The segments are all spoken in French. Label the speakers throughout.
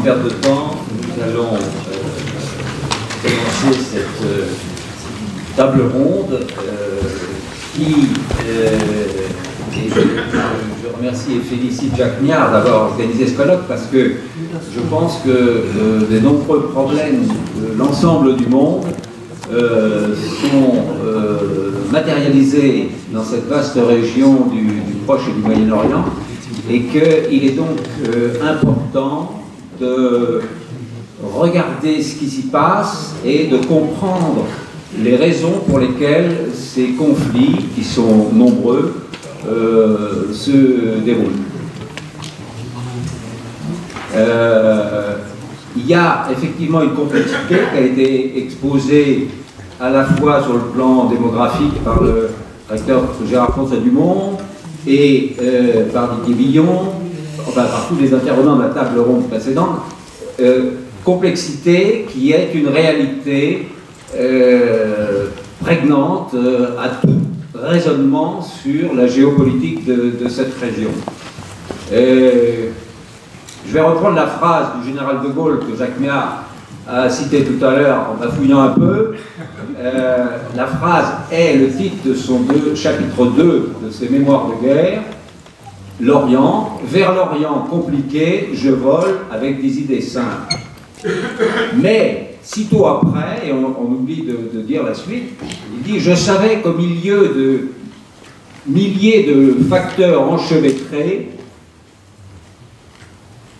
Speaker 1: perdre de temps, nous allons commencer cette table ronde qui, et je remercie et félicite Jacques Miard d'avoir organisé ce colloque parce que je pense que les nombreux problèmes de l'ensemble du monde sont matérialisés dans cette vaste région du Proche et du Moyen-Orient et qu'il est donc important de regarder ce qui s'y passe et de comprendre les raisons pour lesquelles ces conflits, qui sont nombreux, se déroulent. Il y a effectivement une complexité qui a été exposée à la fois sur le plan démographique par le recteur Gérard-François Dumont et par Didier Billon, enfin par tous les intervenants de la table ronde précédente, complexité qui est une réalité prégnante à tout raisonnement sur la géopolitique de cette région. Je vais reprendre la phrase du général de Gaulle que Jacques Miard a citée tout à l'heure en bafouillant un peu. La phrase est le titre de son chapitre 2 de ses mémoires de guerre. L'Orient, vers l'Orient compliqué, je vole avec des idées simples. Mais, sitôt après, et on oublie de dire la suite, il dit « Je savais qu'au milieu de milliers de facteurs enchevêtrés,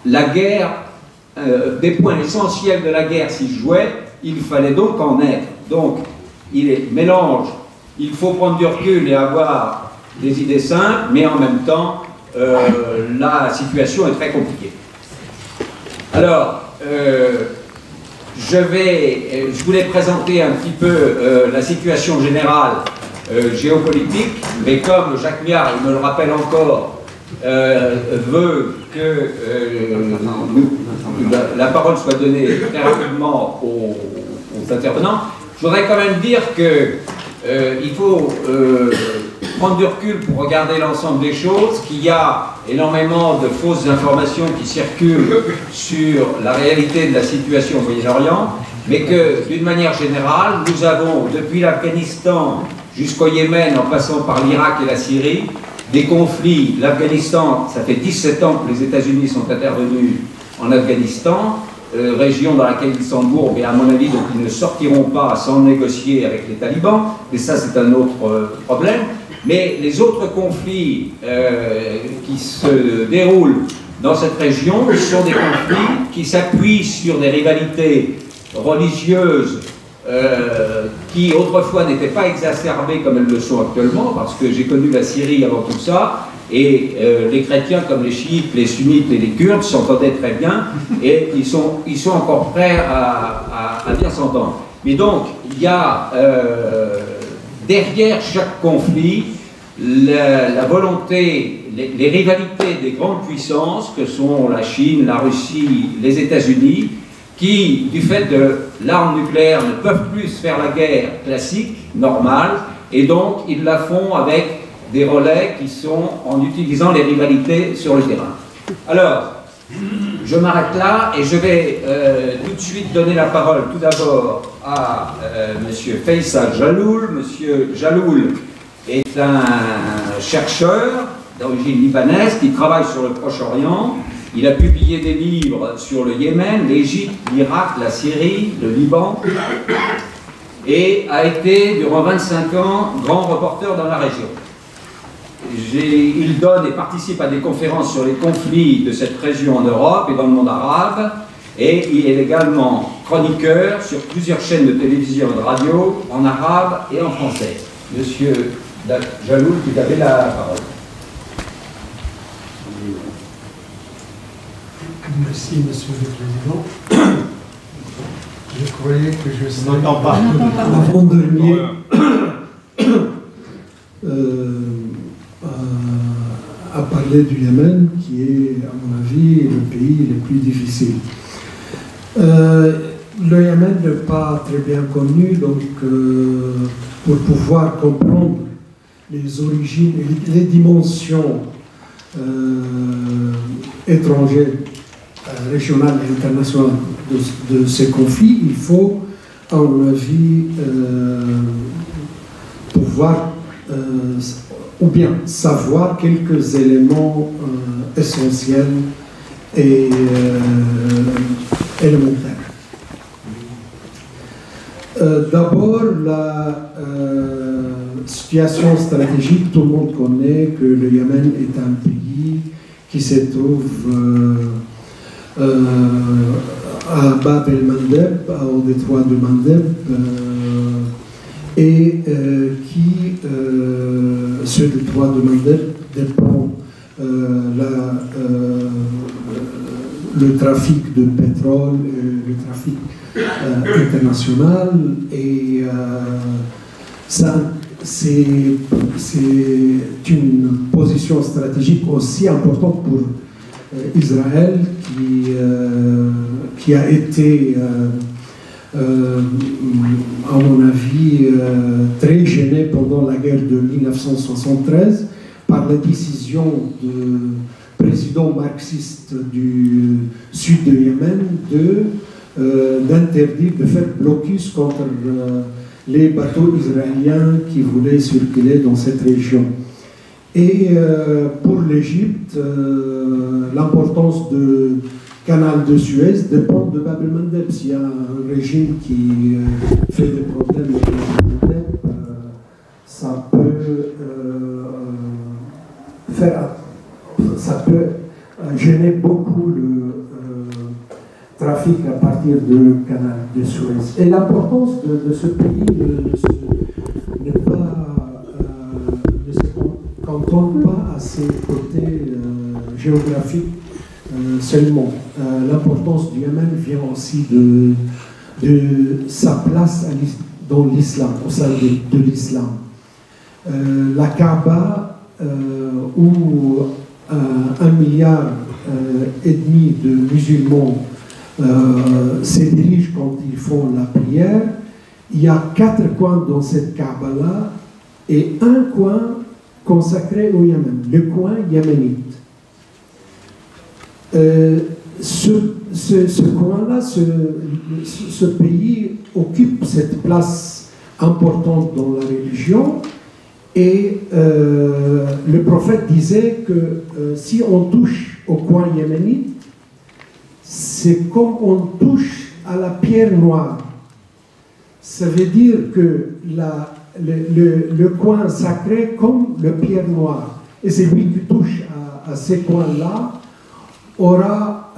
Speaker 1: la guerre, des points essentiels de la guerre s'y jouaient, il fallait donc en être. » Donc, il est mélange, il faut prendre du recul et avoir des idées simples, mais en même temps, la situation est très compliquée. Alors, je voulais présenter un petit peu la situation générale géopolitique, mais comme Jacques Miard, il me le rappelle encore, veut que la parole soit donnée très rapidement aux intervenants, je voudrais quand même dire qu'il faut prendre du recul pour regarder l'ensemble des choses, qu'il y a énormément de fausses informations qui circulent sur la réalité de la situation au Moyen-Orient, mais que d'une manière générale, nous avons, depuis l'Afghanistan jusqu'au Yémen, en passant par l'Irak et la Syrie, des conflits. L'Afghanistan, ça fait 17 ans que les États-Unis sont intervenus en Afghanistan, région dans laquelle ils s'embourbent, et à mon avis, donc ils ne sortiront pas sans négocier avec les talibans, mais ça c'est un autre problème. Mais les autres conflits qui se déroulent dans cette région sont des conflits qui s'appuient sur des rivalités religieuses qui autrefois n'étaient pas exacerbées comme elles le sont actuellement, parce que j'ai connu la Syrie avant tout ça, et les chrétiens comme les chiites, les sunnites et les kurdes s'entendaient très bien, et ils sont encore prêts à bien s'entendre. Mais donc, il y a derrière chaque conflit la volonté, les rivalités des grandes puissances que sont la Chine, la Russie, les États-Unis, qui, du fait de l'arme nucléaire, ne peuvent plus faire la guerre classique, normale, et donc ils la font avec des relais qui sont en utilisant les rivalités sur le terrain. Alors, je m'arrête là et je vais tout de suite donner la parole tout d'abord à M. Faisal Jaloul. M. Jaloul est un chercheur d'origine libanaise qui travaille sur le Proche-Orient. Il a publié des livres sur le Yémen, l'Égypte, l'Irak, la Syrie, le Liban, et a été durant 25 ans grand reporter dans la région. Il donne et participe à des conférences sur les conflits de cette région en Europe et dans le monde arabe, et il est également chroniqueur sur plusieurs chaînes de télévision et de radio en arabe et en français. Monsieur Jaloul, vous avez la parole.
Speaker 2: Merci, Monsieur le Président. Je croyais que je serais avant-dernier à parler du Yémen, qui est, à mon avis, le pays le plus difficile. Le Yémen n'est pas très bien connu, donc pour pouvoir comprendre les origines et les dimensions étrangères régionale et internationale de ces conflits, il faut, à mon avis, pouvoir ou bien savoir quelques éléments essentiels et élémentaires. D'abord, la situation stratégique, tout le monde connaît que le Yémen est un pays qui se trouve à Bab el-Mandeb, au détroit de Mandeb, et ce détroit de Mandeb dépend le trafic de pétrole, le trafic international, et c'est une position stratégique aussi importante pour Israël qui a été, à mon avis, très gêné pendant la guerre de 1973 par la décision du président marxiste du sud de Yémen d'interdire, de faire blocus contre les bateaux israéliens qui voulaient circuler dans cette région. Et pour l'Égypte, l'importance du canal de Suez dépend de Bab el-Mandeb. S'il y a un régime qui fait des problèmes avec Bab el-Mandeb, ça peut gêner beaucoup le trafic à partir du canal de Suez. Et l'importance de ce pays ne se cantonne pas à ses côtés géographiques seulement. L'importance du Yémen vient aussi de sa place dans l'islam, au sein de l'islam. La Kaaba, où 1,5 milliard de musulmans se dirigent quand ils font la prière, il y a 4 coins dans cette Kaaba-là et un coin consacré au Yémen, le coin yéménite. Ce coin-là, ce pays occupe cette place importante dans la religion, et le prophète disait que si on touche au coin yéménite, c'est comme on touche à la pierre noire. Ça veut dire que le coin sacré comme la pierre noire. Et celui qui touche à ces coins-là aura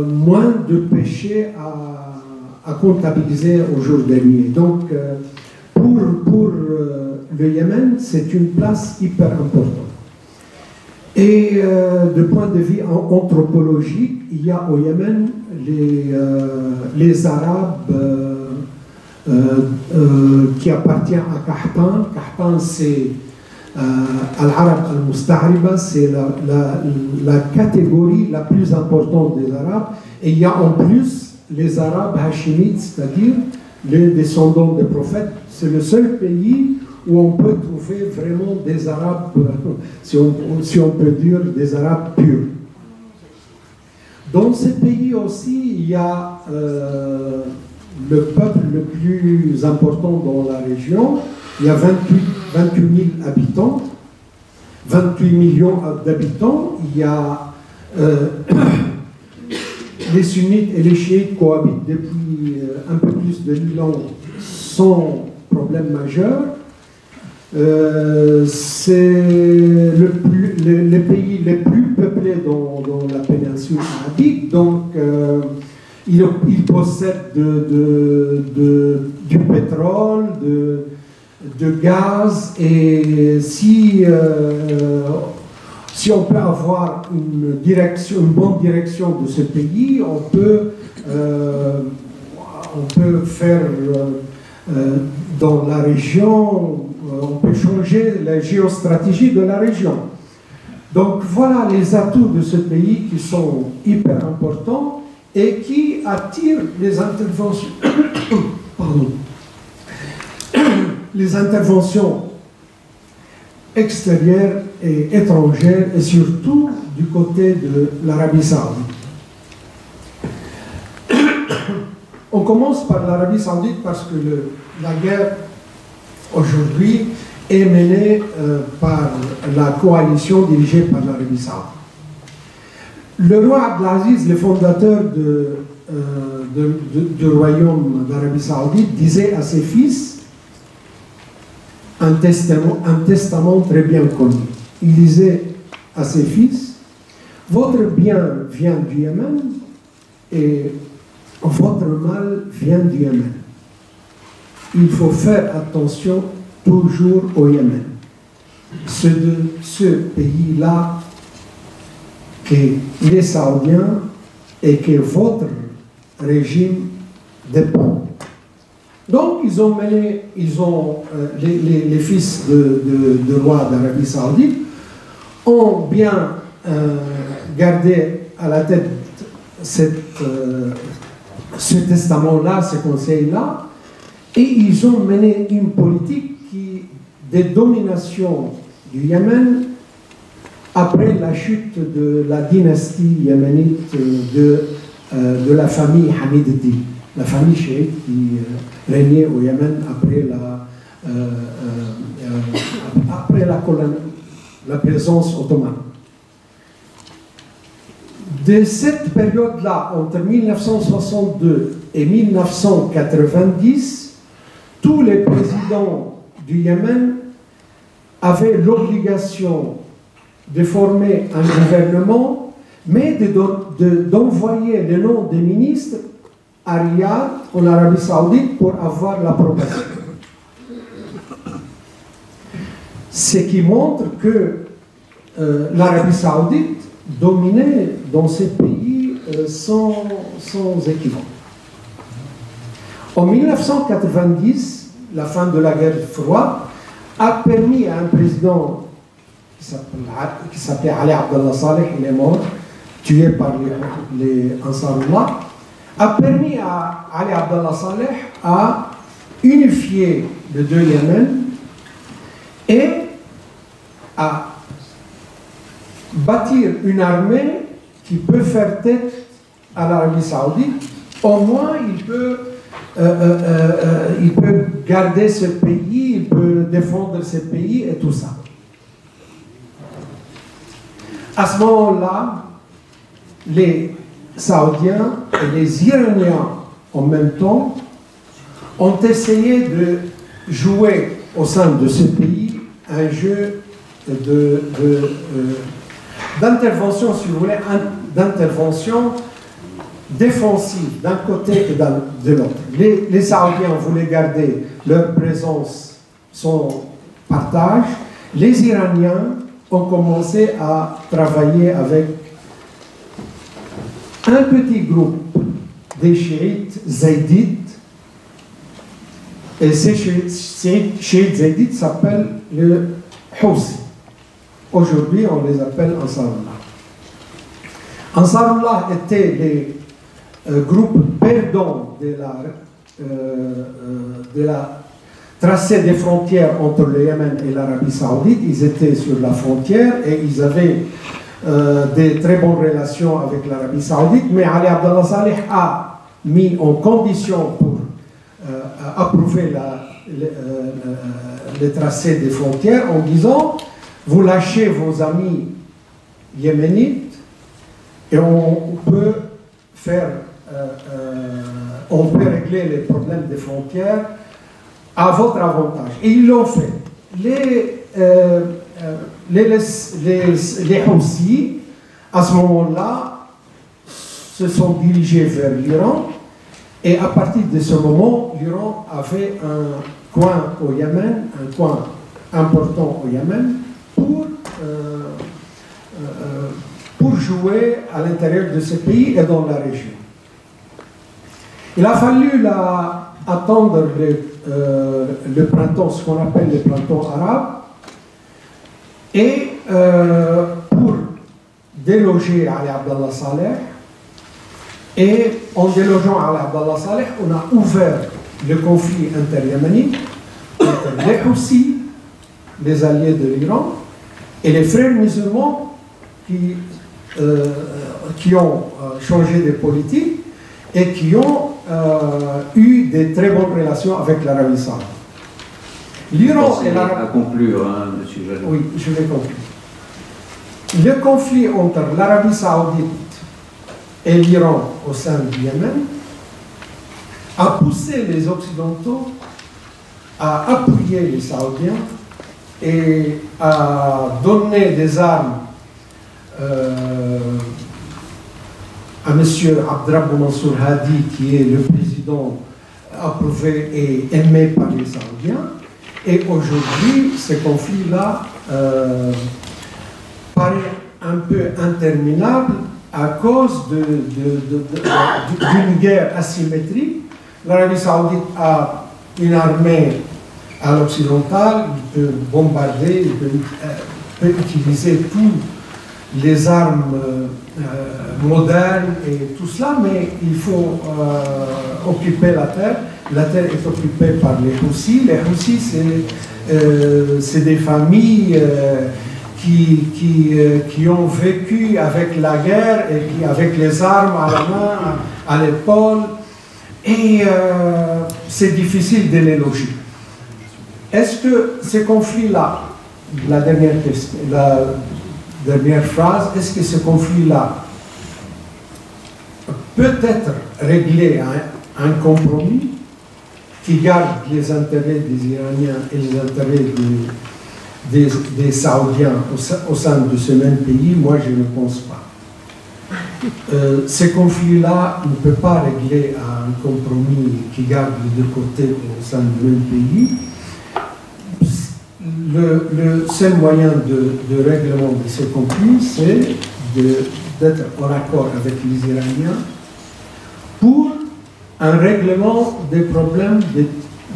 Speaker 2: moins de péchés à comptabiliser au jour de nuit. Donc, pour le Yémen, c'est une place hyper importante. Et de point de vue anthropologique, il y a au Yémen les Arabes qui appartiennent à Qahtan. Qahtan, c'est Al-Arab al-Musta'riba, c'est la catégorie la plus importante des Arabes. Et il y a en plus les Arabes hachimites, c'est-à-dire les descendants des prophètes. C'est le seul pays où on peut trouver vraiment des Arabes, si on peut dire, des Arabes purs. Dans ces pays aussi, il y a le peuple le plus important dans la région. Il y a 28 000 habitants, 28 millions d'habitants. Il y a les sunnites et les chiites cohabitent depuis un peu plus de 1000 ans sans problème majeur. C'est les pays les plus peuplés dans la péninsule arabique, donc ils possèdent du pétrole, de gaz, et si on peut avoir une bonne direction de ce pays, on peut faire dans la région, on peut changer la géostratégie de la région. Donc voilà les atouts de ce pays qui sont hyper importants et qui attirent les interventions, les interventions extérieures et étrangères, et surtout du côté de l'Arabie Saoudite. On commence par l'Arabie Saoudite parce que la guerre aujourd'hui est menée par la coalition dirigée par l'Arabie Saoudite. Le roi Abdelaziz, le fondateur du royaume d'Arabie Saoudite, disait à ses fils un testament très bien connu. Il disait à ses fils, votre bien vient du Yémen et votre mal vient du Yémen. Il faut faire attention toujours au Yémen. C'est de ce pays-là que les Saoudiens et que votre régime dépend. Donc, les fils de roi d'Arabie Saoudite ont bien gardé à la tête ce testament-là, ce conseil-là, et ils ont mené une politique de domination du Yémen après la chute de la dynastie yéménite de la famille Hamiddi, la famille chiite qui régnait au Yémen après la présence ottomane. De cette période-là, entre 1962 et 1990, tous les présidents du Yémen avaient l'obligation de former un gouvernement, mais d'envoyer le nom des ministres à Riyad, en Arabie Saoudite, pour avoir l'approbation. Ce qui montre que l'Arabie Saoudite dominait dans ces pays sans équivalent. En 1990, la fin de la guerre froide a permis à un président qui s'appelait Ali Abdallah Saleh, il est mort, tué par les Ansarullah, a permis à Ali Abdallah Saleh à unifier les deux Yémen et à bâtir une armée qui peut faire tête à l'Arabie Saoudite. Au moins, il peut garder ce pays, il peut défendre ce pays et tout ça. À ce moment-là, les Saoudiens et les Iraniens en même temps ont essayé de jouer au sein de ce pays un jeu d'intervention, si vous voulez, d'intervention défensive d'un côté et de l'autre. Les Saoudiens voulaient garder leur présence, son partage. Les Iraniens ont commencé à travailler avec un petit groupe des chiites zaïdites, et ces chiites zaïdites s'appellent le Houthi. Aujourd'hui, on les appelle Ansarullah. Ansarullah était les groupes perdants de la tracé des frontières entre le Yémen et l'Arabie Saoudite. Ils étaient sur la frontière et ils avaient des très bonnes relations avec l'Arabie Saoudite, mais Ali Abdallah Saleh a mis en condition pour approuver le tracé des frontières en disant: vous lâchez vos amis yéménites et on peut régler les problèmes des frontières à votre avantage. Et ils l'ont fait. Les Houthis, à ce moment-là, se sont dirigés vers l'Iran, et à partir de ce moment, l'Iran avait un coin au Yémen, un coin important au Yémen, pour jouer à l'intérieur de ce pays et dans la région. Il a fallu attendre le printemps, ce qu'on appelle le printemps arabe, et pour déloger Ali Abdallah Saleh. Et en délogeant Ali Abdallah Saleh, on a ouvert le conflit inter-yéménite entre les Houthis, les alliés de l'Iran, et les frères musulmans qui ont changé de politique et qui ont eu de très bonnes relations avec l'Arabie Saoudite. L'Iran et l'Arabie...
Speaker 1: à conclure, hein, M. Jalloul.
Speaker 2: Oui, je vais conclure. Le conflit entre l'Arabie Saoudite et l'Iran au sein du Yémen a poussé les Occidentaux à appuyer les Saoudiens et à donner des armes à M. Abdrabou Mansour Hadi, qui est le président approuvé et aimé par les Saoudiens. Et aujourd'hui, ce conflit-là paraît un peu interminable à cause d'une guerre asymétrique. L'Arabie Saoudite a une armée à l'occidental, il peut bombarder, il peut utiliser toutes les armes modernes et tout cela, mais il faut occuper la terre. La terre est occupée par les Houthis. Les Houthis, c'est des familles qui ont vécu avec la guerre et qui, avec les armes à la main, à l'épaule, et c'est difficile de les loger. Est-ce que ces conflits-là, la dernière question, la dernière phrase, est-ce que ce conflit-là peut être réglé à un compromis qui garde les intérêts des Iraniens et les intérêts des Saoudiens au sein de ce même pays? Moi, je ne pense pas. Ces conflits-là ne peuvent pas régler à un compromis qui garde les deux côtés au sein du même pays. Le seul moyen de règlement de ces conflits, c'est d'être en accord avec les Iraniens pour un règlement des problèmes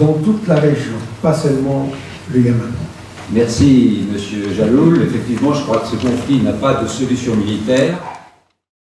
Speaker 2: dans toute la région, pas seulement le Yémen.
Speaker 1: Merci, M. Jalloul. Effectivement, je crois que ce conflit n'a pas de solution militaire.